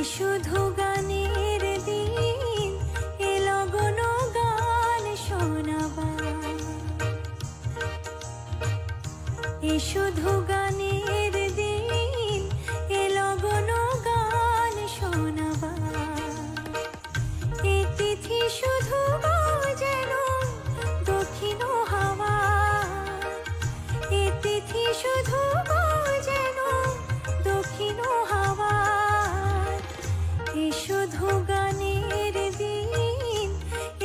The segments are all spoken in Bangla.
শুধু গানের দিন, এ লগন গান শোনাবার। এ শুধু গানের দিন, এ লগন গান শোনাবার। এ তিথি শুধু যেন দক্ষিণ হাওয়া, এ তিথি শুধু যেন দক্ষিণ হাওয়া। এ শুধু গানের দিন,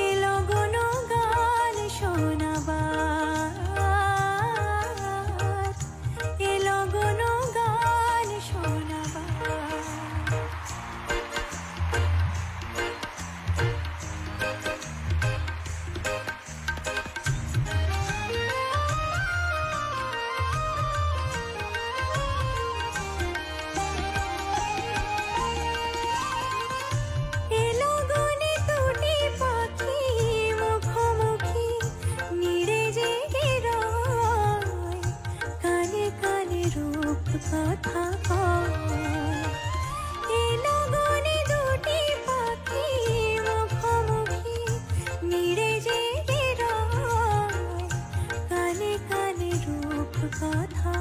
এ লগন গান শোনাবার, এ লগন গান শোনাবার। কথা এ লগনে দুটি পাখি মুখোমুখি নিড়ে জেগে রয়, কানে কানে রূপ কথা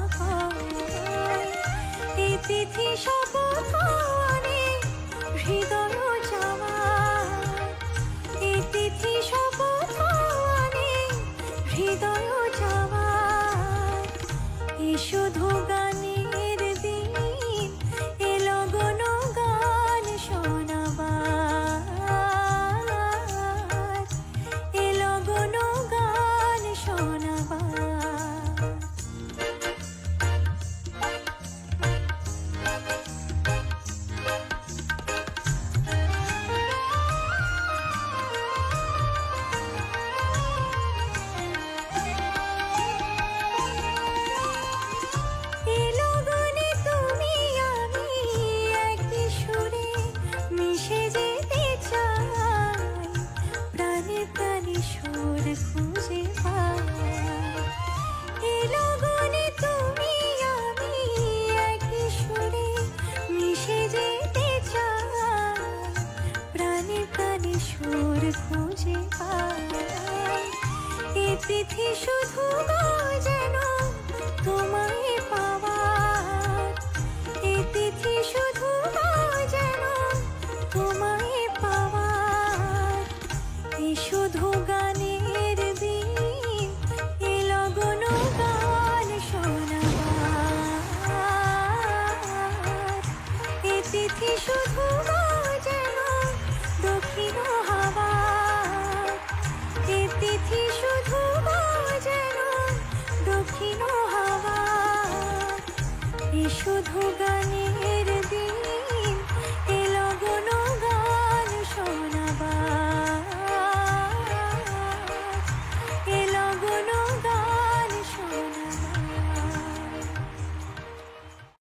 এ তিথি শপথ অনেক হৃদয় চাওয়া, এ তিথি শপথ অনেক হৃদয় চাওয়া। এ শুধু গানের দিন, এ লগন গান শোনাবার, এ লগন গান শোনাবার। সুর খুঁজে পাই, এ লগনে তুমি আমি একই সুরে মিশে যেতে চাই, প্রাণে প্রাণে সুর খুঁজে পাই। এ তিথি শুধু যেন তোমায় পাওয়ার, এ তিথি শুধু যেন তোমায় পাওয়ার। এ শুধু গানের দিন, এ লগন গান শোনাবার। এ তিথি শুধু যেন দক্ষিণ হাওয়া, এ তিথি শুধু যেন দক্ষিণ হাওয়া। এ শুধু গানে